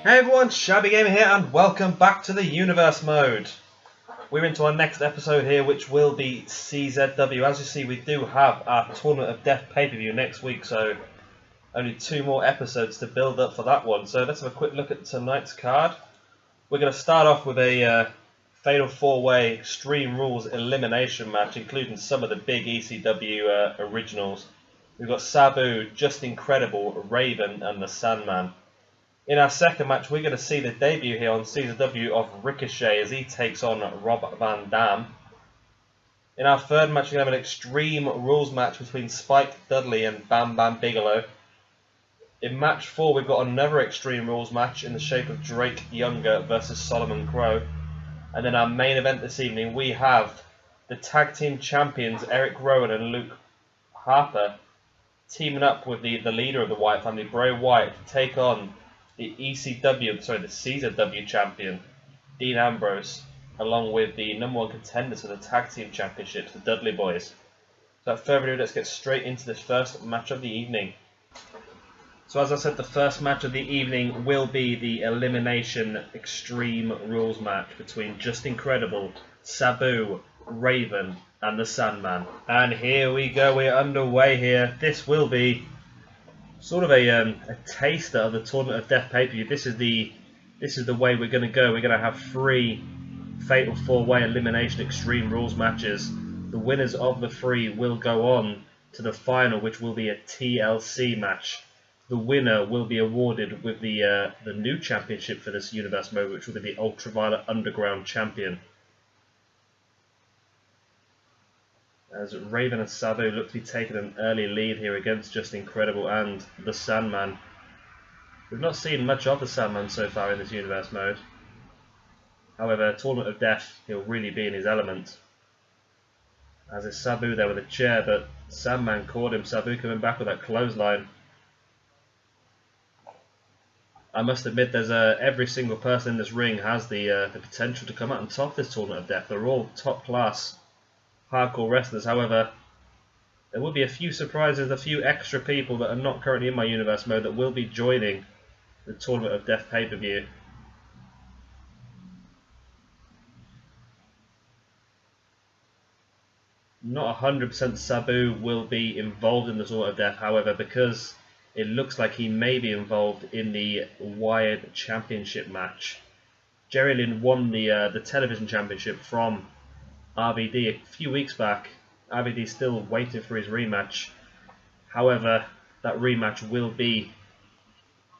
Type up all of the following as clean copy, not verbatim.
Hey everyone, Shabby Gamer here and welcome back to the Universe Mode. We're into our next episode here, which will be CZW. As you see, we do have our Tournament of Death pay-per-view next week, so only 2 more episodes to build up for that one. So let's have a quick look at tonight's card. We're going to start off with a Fatal 4-Way Extreme Rules Elimination match, including some of the big ECW originals. We've got Sabu, Just Incredible, Raven and the Sandman. In our second match, we're going to see the debut here on CZW of Ricochet as he takes on Rob Van Dam. In our third match, we're going to have an Extreme Rules match between Spike Dudley and Bam Bam Bigelow. In match 4, we've got another Extreme Rules match in the shape of Drake Younger versus Solomon Crowe. And then our main event this evening, we have the Tag Team Champions Erick, Rowan and Luke Harper teaming up with the leader of the Wyatt family, Bray Wyatt, to take on the CZW champion, Dean Ambrose, along with the #1 contenders for the Tag Team Championships, the Dudley Boyz. So without further ado, let's get straight into this first match of the evening. So as I said, the first match of the evening will be the Elimination Extreme Rules match between Just Incredible, Sabu, Raven and the Sandman. And here we go, we're underway here. This will be sort of a taster of the Tournament of Death pay-per-view. This is the way we're going to go. We're going to have 3 Fatal 4-Way Elimination Extreme Rules matches. The winners of the 3 will go on to the final, which will be a TLC match. The winner will be awarded with the new championship for this Universe Mode, which will be the Ultraviolet Underground Champion. As Raven and Sabu look to be taking an early lead here against Just Incredible and the Sandman. We've not seen much of the Sandman so far in this Universe Mode. However, Tournament of Death, he'll really be in his element. As is Sabu there with a chair, but Sandman caught him. Sabu coming back with that clothesline. I must admit, there's every single person in this ring has the potential to come out on top of this Tournament of Death. They're all top class hardcore wrestlers. However, there will be a few surprises, a few extra people that are not currently in my Universe Mode that will be joining the Tournament of Death pay-per-view. Not 100% Sabu will be involved in the Tournament of Death, however, because it looks like he may be involved in the Wyatt Championship match. Jerry Lynn won the television championship from RVD a few weeks back. RVD still waiting for his rematch. However, that rematch will be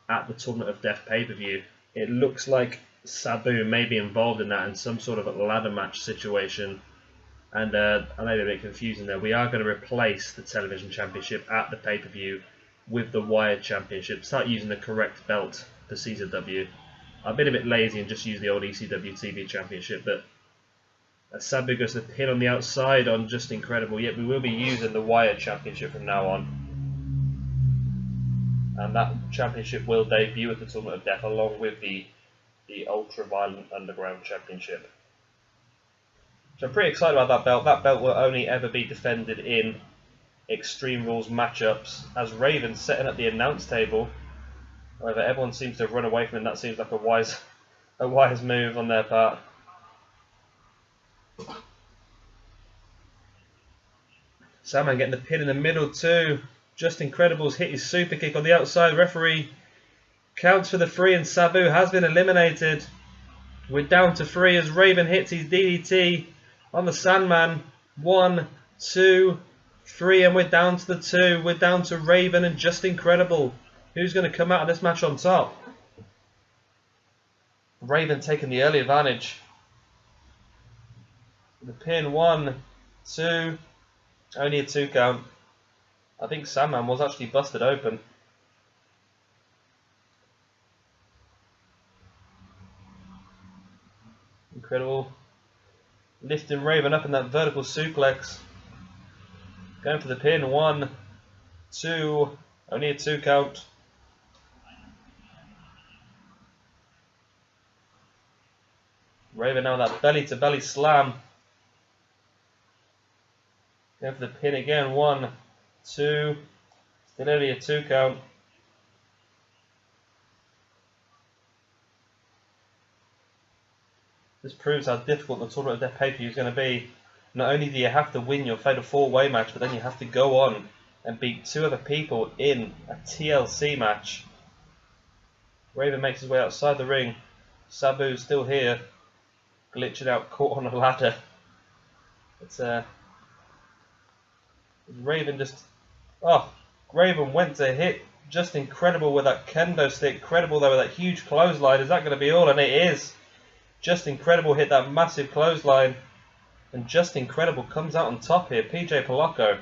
at the Tournament of Death pay-per-view. It looks like Sabu may be involved in that in some sort of a ladder match situation. And I may be a bit confusing there. We are going to replace the television championship at the pay-per-view with the Wyatt Championship. Start using the correct belt for CZW. I've been a bit lazy and just used the old ECW TV Championship, but Sabu goes to the pin on the outside on Just Incredible. Yet we will be using the Wyatt Championship from now on. And that championship will debut at the Tournament of Death along with the Ultraviolet Underground Championship. So I'm pretty excited about that belt. That belt will only ever be defended in Extreme Rules matchups. As Raven's setting up the announce table. However, everyone seems to have run away from him. That seems like a wise move on their part. Sandman getting the pin in the middle too. Just Incredible's hit his super kick on the outside. Referee counts for the 3 and Sabu has been eliminated. We're down to 3 as Raven hits his DDT on the Sandman. 1, 2, 3 and we're down to the 2. We're down to Raven and Just Incredible. Who's going to come out of this match on top? Raven taking the early advantage. The pin, 1, 2, only a 2 count. I think Sandman was actually busted open. Incredible. Lifting Raven up in that vertical suplex. Going for the pin, 1, 2, only a 2 count. Raven now that belly to belly slam. Going for the pin again, 1, 2, still only a 2 count. This proves how difficult the Tournament of Death pay-per-view is going to be. Not only do you have to win your fatal 4-way match, but then you have to go on and beat 2 other people in a TLC match. Raven makes his way outside the ring. Sabu's still here, glitching out, caught on a ladder. It's Raven just... Oh, Raven went to hit. Just incredible with that kendo stick. Incredible though with that huge clothesline. Is that going to be all? And it is. Just incredible hit that massive clothesline. And Just Incredible comes out on top here. PJ Polacco.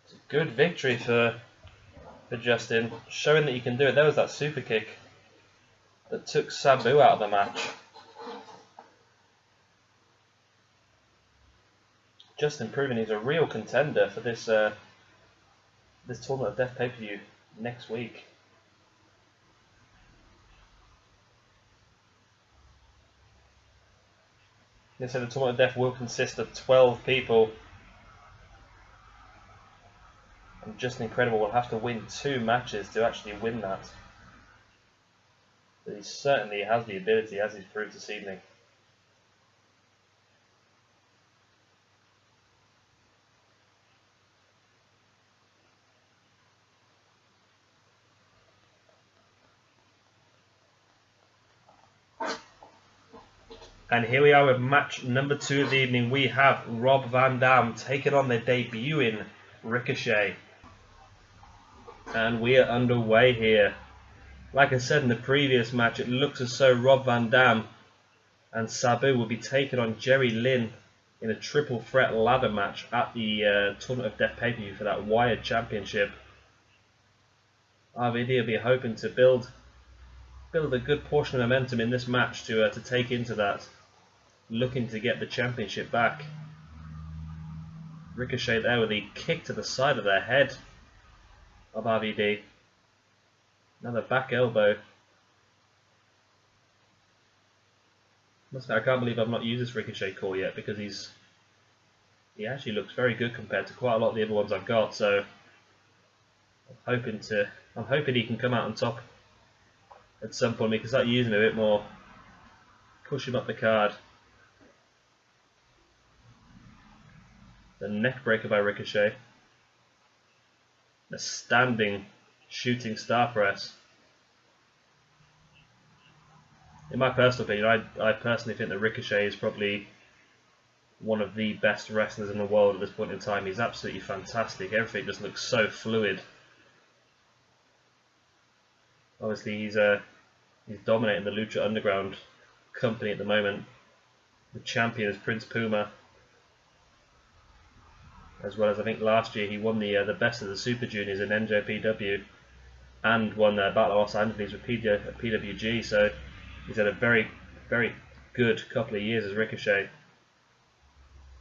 It's a good victory for Justin. Showing that you can do it. There was that super kick that took Sabu out of the match. Justin proving he's a real contender for this this Tournament of Death pay-per-view next week. They said the Tournament of Death will consist of 12 people. And Justin Incredible will have to win 2 matches to actually win that. But he certainly has the ability, as he's proved this evening. And here we are with match number 2 of the evening. We have Rob Van Dam taking on their debuting Ricochet. And we are underway here. Like I said in the previous match, it looks as though Rob Van Dam and Sabu will be taking on Jerry Lynn in a triple threat ladder match at the Tournament of Death pay-per-view for that Wyatt Championship. RVD will be hoping to build a good portion of momentum in this match to take into that, looking to get the championship back. Ricochet there with the kick to the side of their head of RVD. Another back elbow. I can't believe I've not used this Ricochet call yet, because he actually looks very good compared to quite a lot of the other ones I've got. So I'm hoping he can come out on top at some point. We can start using him a bit more, push him up the card. The neck breaker by Ricochet. A standing shooting star press. In my personal opinion, I personally think that Ricochet is probably one of the best wrestlers in the world at this point in time. He's absolutely fantastic. Everything just looks so fluid. Obviously, he's dominating the Lucha Underground company at the moment. The champion is Prince Puma, as well as I think last year he won the best of the Super Juniors in NJPW, and won Battle of Los Angeles with PWG. So he's had a very, very good couple of years as Ricochet.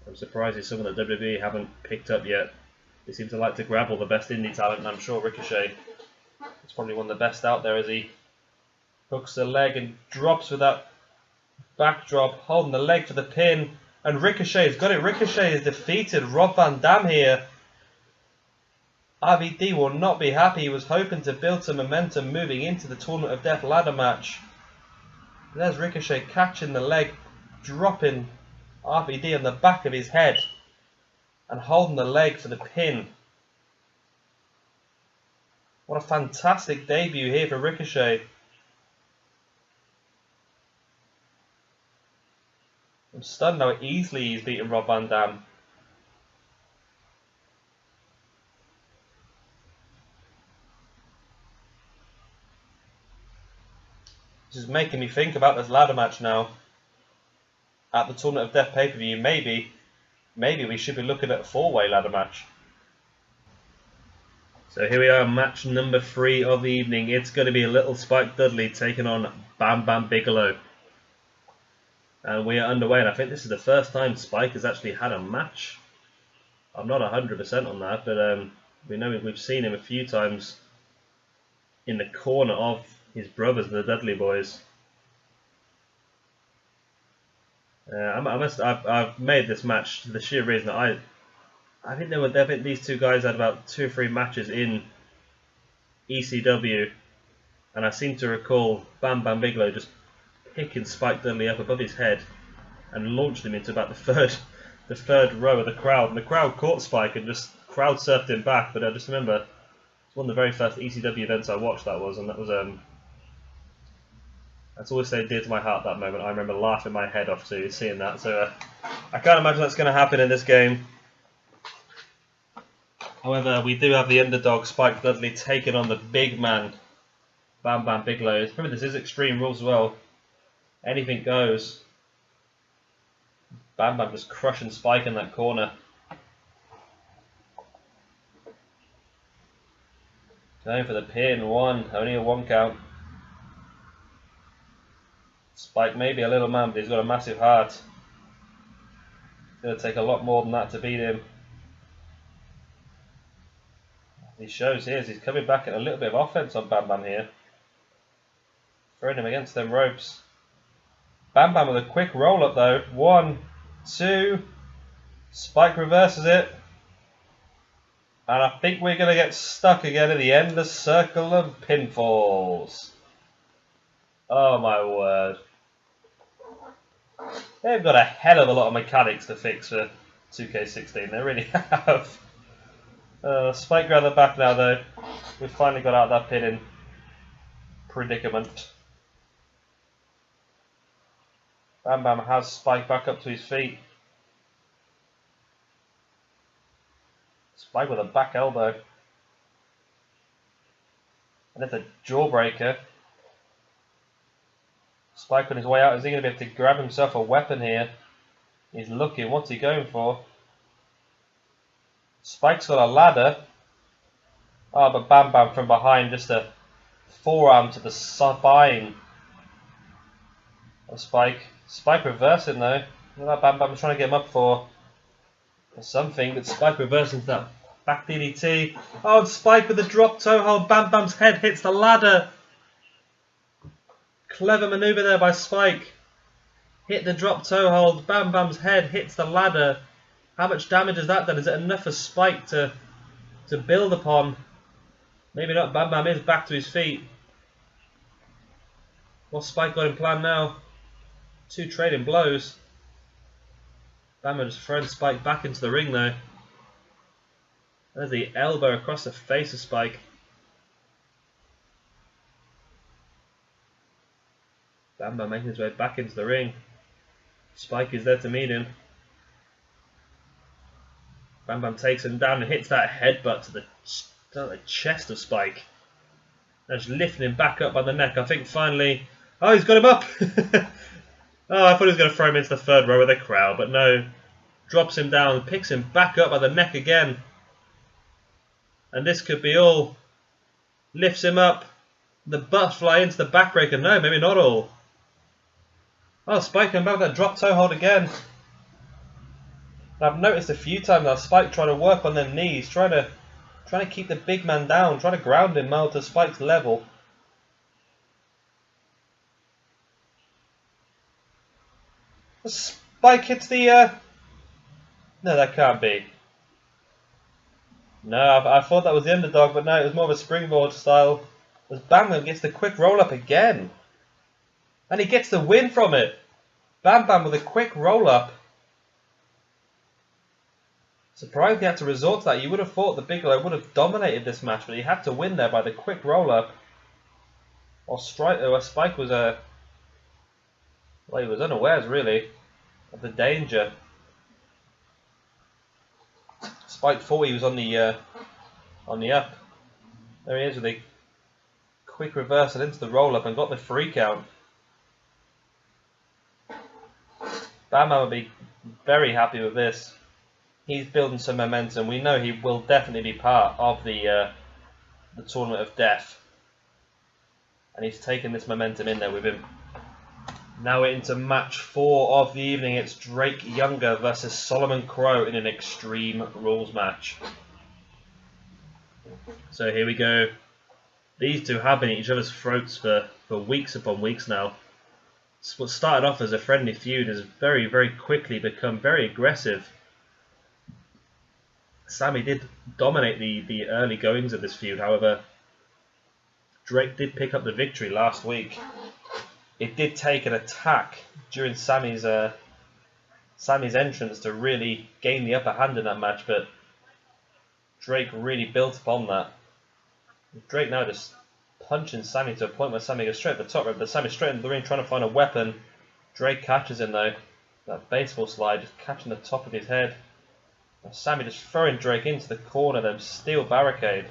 I'm surprised he's someone that WWE haven't picked up yet. They seem to like to grab all the best indie talent, and I'm sure Ricochet is probably one of the best out there, as he hooks the leg and drops with that backdrop, holding the leg for the pin. And Ricochet's got it. Ricochet has defeated Rob Van Dam here. RVD will not be happy. He was hoping to build some momentum moving into the Tournament of Death ladder match. There's Ricochet catching the leg, dropping RVD on the back of his head, and holding the leg for the pin. What a fantastic debut here for Ricochet. I'm stunned how easily he's beaten Rob Van Dam. This is making me think about this ladder match now. At the Tournament of Death pay-per-view, maybe we should be looking at a 4-way ladder match. So here we are, match number 3 of the evening. It's going to be a little Spike Dudley taking on Bam Bam Bigelow. And we are underway, and I think this is the first time Spike has actually had a match. I'm not 100% on that, but we know we've seen him a few times in the corner of his brothers, the Dudley boys. I've made this match for the sheer reason that I think these two guys had about 2 or 3 matches in ECW, and I seem to recall Bam Bam Bigelow just picking Spike Dudley up above his head and launched him into about the third row of the crowd. And the crowd caught Spike and just crowd surfed him back. But I just remember it's one of the very first ECW events I watched. That was that's always stayed dear to my heart. That moment, I remember laughing my head off to seeing that. So I can't imagine that's going to happen in this game. However, we do have the underdog Spike Dudley taking on the big man Bam Bam Bigelow. Remember, this is Extreme Rules as well. Anything goes. Bam Bam just crushing Spike in that corner. Going for the pin, one, only a 1 count. Spike may be a little man, but he's got a massive heart. It's going to take a lot more than that to beat him. He shows here, he's coming back at a little bit of offense on Bam Bam here. Throwing him against them ropes. Bam Bam with a quick roll up though. 1, 2. Spike reverses it. And I think we're going to get stuck again in the endless circle of pinfalls. Oh my word. They've got a hell of a lot of mechanics to fix for 2K16. They really have. Spike around the back now though. We've finally got out of that pinning predicament. Bam Bam has Spike back up to his feet. Spike with a back elbow. And it's a jawbreaker. Spike on his way out. Is he going to be able to grab himself a weapon here? He's looking. What's he going for? Spike's got a ladder. Oh, but Bam Bam from behind. Just a forearm to the spine of Spike. Spike reversing though. Look at that Bam Bam's trying to get him up for something. But Spike reversing to that back DDT. Oh, and Spike with the drop toe hold. Bam Bam's head hits the ladder. Clever maneuver there by Spike. Hit the drop toe hold. Bam Bam's head hits the ladder. How much damage has that done? Is it enough for Spike to build upon? Maybe not. Bam Bam is back to his feet. What's Spike got in plan now? 2 trading blows. Bam Bam just throwing Spike back into the ring though. There's the elbow across the face of Spike. Bam Bam making his way back into the ring. Spike is there to meet him. Bam Bam takes him down and hits that headbutt to the chest of Spike. And just lifting him back up by the neck. I think finally... Oh, he's got him up! Oh, I thought he was going to throw him into the third row of the crowd, but no. Drops him down, picks him back up by the neck again. And this could be all. Lifts him up. The butterfly into the backbreaker. No, maybe not all. Oh, Spike coming back with that drop toe hold again. I've noticed a few times now Spike trying to work on them knees, trying to keep the big man down, trying to ground him more to Spike's level. Spike hits the no, that can't be. No, I thought that was the underdog, but no, it was more of a springboard style. As Bam Bam gets the quick roll up again. And he gets the win from it. Bam Bam with a quick roll up. Surprised he had to resort to that. You would have thought the Bigelow would have dominated this match, but he had to win there by the quick roll up. Or Spike was well, he was unawares really of the danger. Spike thought he was on the up. There he is with a quick reversal into the roll up and got the 3 count. Bam Bam will be very happy with this. He's building some momentum. We know he will definitely be part of the Tournament of Death. And he's taken this momentum in there with him. Now we're into match 4 of the evening. It's Drake Younger versus Solomon Crowe in an Extreme Rules match. So here we go. These two have been at each other's throats for weeks upon weeks now. What started off as a friendly feud has very, very quickly become very aggressive. Sami did dominate the early goings of this feud, however, Drake did pick up the victory last week. It did take an attack during Sami's entrance to really gain the upper hand in that match, but Drake really built upon that. Drake now just punching Sami to a point where Sami goes straight at the top rope, but Sami straight into the ring trying to find a weapon. Drake catches him though. That baseball slide just catching the top of his head. Now Sami just throwing Drake into the corner, then steel barricade.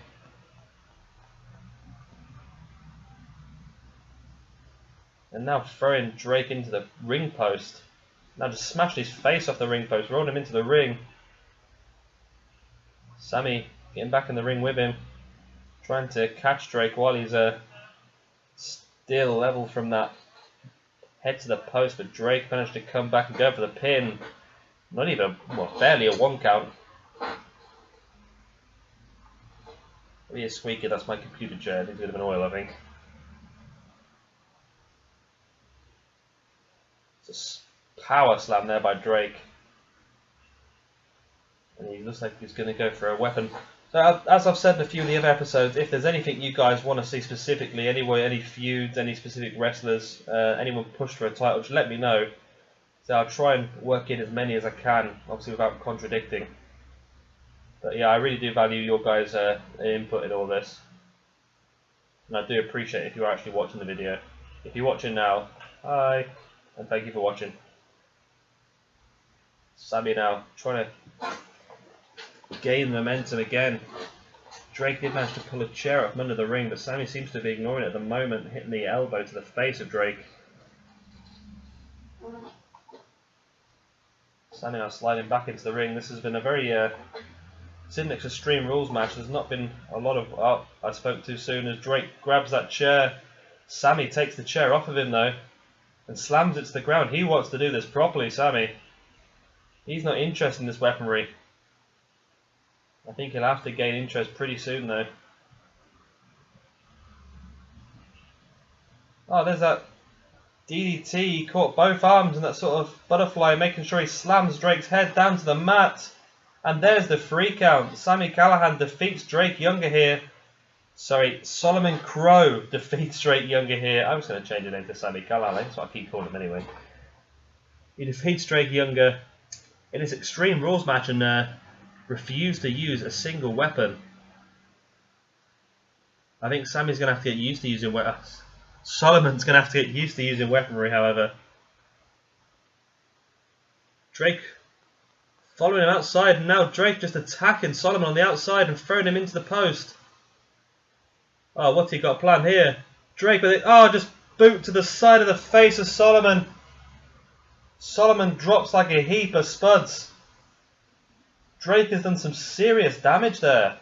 And now throwing Drake into the ring post. Now just smashing his face off the ring post, rolling him into the ring. Sami getting back in the ring with him, trying to catch Drake while he's still level from that head to the post, but Drake managed to come back and go for the pin. Not even, well, barely a 1 count. Maybe a squeaky, that's my computer chair. It needs a bit of an oil, I think. It's a power slam there by Drake. And he looks like he's going to go for a weapon. So, as I've said in a few of the other episodes, if there's anything you guys want to see specifically, any feuds, any specific wrestlers, anyone pushed for a title, just let me know. So I'll try and work in as many as I can, obviously without contradicting. But yeah, I really do value your guys' input in all this. And I do appreciate if you're actually watching the video. If you're watching now, hi, and thank you for watching. Sami now trying to gain momentum again. Drake did manage to pull a chair up from under the ring, but Sami seems to be ignoring it at the moment, hitting the elbow to the face of Drake. Sami now sliding back into the ring. This has been a very Syndics Extreme Rules match. There's not been a lot of... Oh, I spoke too soon as Drake grabs that chair. Sami takes the chair off of him though and slams it to the ground. He wants to do this properly, Sami. He's not interested in this weaponry. I think he'll have to gain interest pretty soon though. Oh, there's that DDT. He caught both arms in that sort of butterfly, making sure he slams Drake's head down to the mat. And there's the 3 count. Sami Callihan defeats Drake Younger here. Sorry, Solomon Crowe defeats Drake Younger here. I'm just going to change the name to Sami Callihan. That's what I keep calling him anyway. He defeats Drake Younger in this Extreme Rules match and refused to use a single weapon. I think Sami's going to have to get used to using weapons. Solomon's going to have to get used to using weaponry, however. Drake following him outside, and now Drake just attacking Solomon on the outside and throwing him into the post. Oh, what's he got planned here? Drake with it. Oh, just boot to the side of the face of Solomon. Solomon drops like a heap of spuds. Drake has done some serious damage there.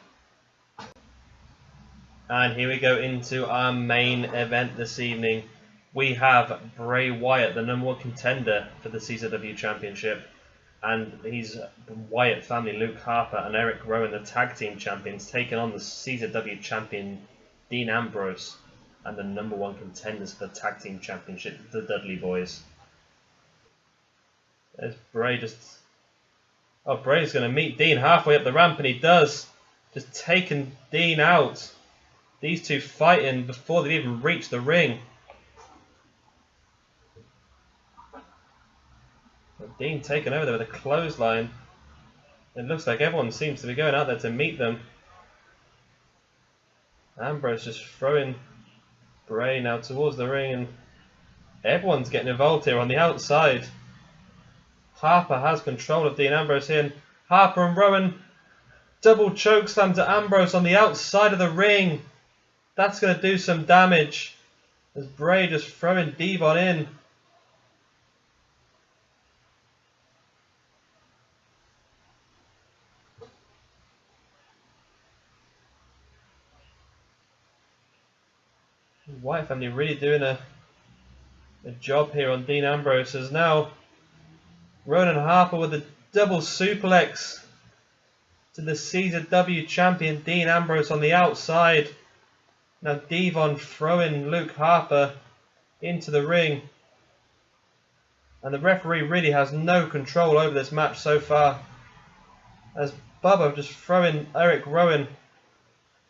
And here we go into our main event this evening. We have Bray Wyatt, the #1 contender for the CZW Championship. And his Wyatt family, Luke Harper and Erick Rowan, the tag team champions, taking on the CZW champion, Dean Ambrose, and the #1 contenders for the tag team championship, the Dudley Boyz. There's Bray just... Oh, Bray's going to meet Dean halfway up the ramp, and he does. Just taking Dean out. These two fighting before they even reach the ring. Dean taken over there with a clothesline. It looks like everyone seems to be going out there to meet them. Ambrose just throwing Bray now towards the ring, and everyone's getting involved here on the outside. Harper has control of Dean Ambrose here, and Harper and Rowan double chokeslam to Ambrose on the outside of the ring. That's going to do some damage as Bray just throwing Devon in. Wyatt family really doing a job here on Dean Ambrose, as now Rowan and Harper with a double suplex to the CZW champion Dean Ambrose on the outside. Now Devon throwing Luke Harper into the ring, and the referee really has no control over this match so far, as Bubba just throwing Erick Rowan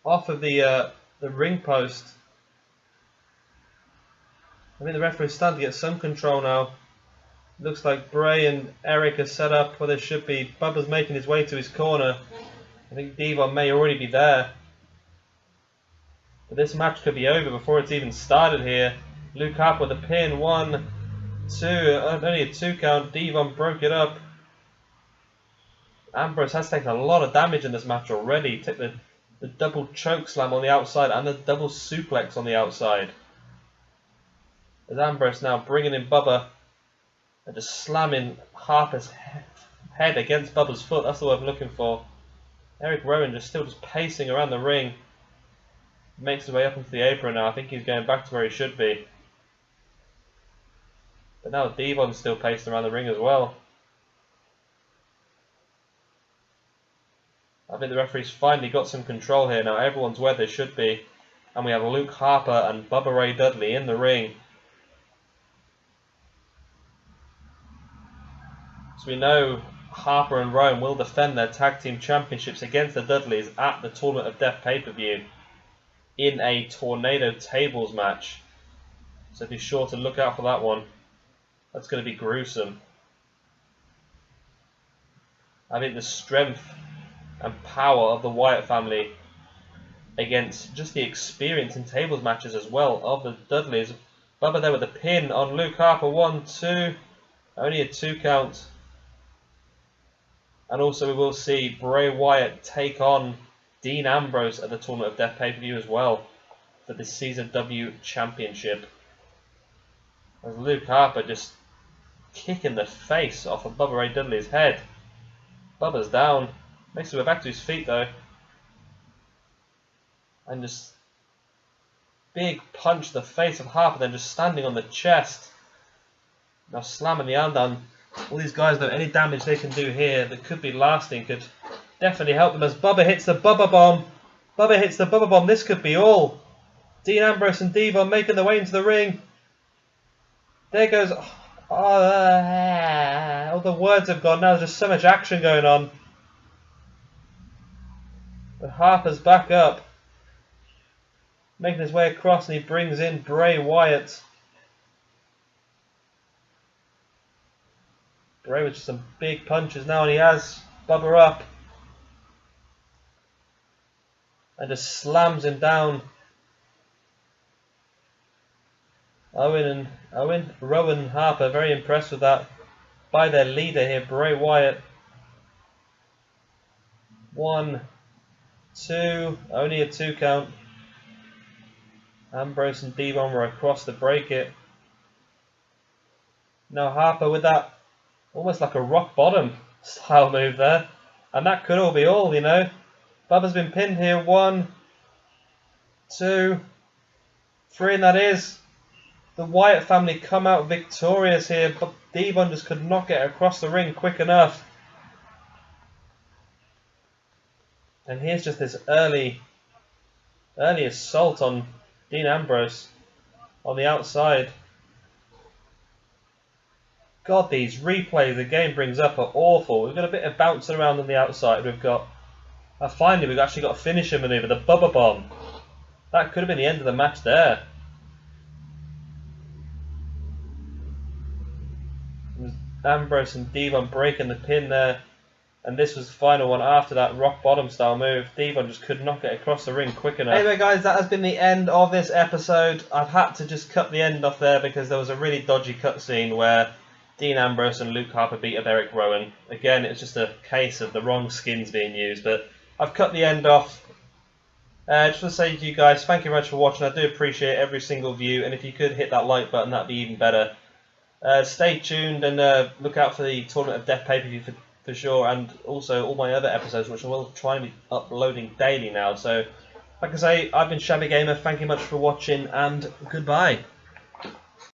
off of the ring post. I think the referee's starting to get some control now. Looks like Bray and Erick are set up where they should be. Bubba's making his way to his corner. I think Devon may already be there. But this match could be over before it's even started here. Luke Harper with a pin. 1, 2, only a 2 count. Devon broke it up. Ambrose has taken a lot of damage in this match already. He took the double choke slam on the outside and the double suplex on the outside. As Ambrose now bringing in Bubba and just slamming Harper's head against Bubba's foot. That's the word I'm looking for. Erick Rowan still pacing around the ring. Makes his way up into the apron now. I think he's going back to where he should be. But now Devon's still pacing around the ring as well. I think the referee's finally got some control here. Now everyone's where they should be. And we have Luke Harper and Bubba Ray Dudley in the ring. So we know Harper and Rowan will defend their tag team championships against the Dudleys at the Tournament of Death pay-per-view in a Tornado Tables match. So be sure to look out for that one. That's going to be gruesome. I think the strength and power of the Wyatt family against just the experience in tables matches as well of the Dudleys. Bubba there with a pin on Luke Harper. 1, 2. Only a 2 count. And also we will see Bray Wyatt take on Dean Ambrose at the Tournament of Death pay-per-view as well for the CZW Championship. As Luke Harper just kicking the face off of Bubba Ray Dudley's head. Bubba's down. Makes his way back to his feet though. And just big punch to the face of Harper, then just standing on the chest. Now slamming the arm down. All these guys know any damage they can do here that could be lasting could definitely help them as Bubba hits the Bubba Bomb. Bubba hits the Bubba Bomb. This could be all. Dean Ambrose and Devon making their way into the ring. There goes... all the words have gone now. There's just so much action going on. But Harper's back up. Making his way across and he brings in Bray Wyatt. Bray with some big punches now, and he has Bubba up. And just slams him down. Rowan and Harper very impressed with that by their leader here, Bray Wyatt. 1, 2, only a 2 count. Ambrose and Devon were across to break it. Now Harper with that almost like a rock bottom style move there. And that could all be all, you know. Bubba's been pinned here. 1, 2, 3, and that is. The Wyatt family come out victorious here, but Devon just could not get across the ring quick enough. And here's just this early assault on Dean Ambrose on the outside. God, these replays the game brings up are awful. We've got a bit of bouncing around on the outside. We've got... finally, we've actually got a finisher maneuver, the Bubba Bomb. That could have been the end of the match there. Ambrose and Devon breaking the pin there. And this was the final one after that rock bottom style move. Devon just could not get across the ring quick enough. Anyway guys, that has been the end of this episode. I've had to just cut the end off there because there was a really dodgy cutscene where Dean Ambrose and Luke Harper beat up Erick Rowan. Again, it's just a case of the wrong skins being used, but I've cut the end off. Just want to say to you guys, thank you very much for watching. I do appreciate every single view, and if you could hit that like button, that'd be even better. Stay tuned and look out for the Tournament of Death pay-per-view for sure, and also all my other episodes, which I will try and be uploading daily now. So, like I say, I've been Shabby Gamer. Thank you much for watching, and goodbye.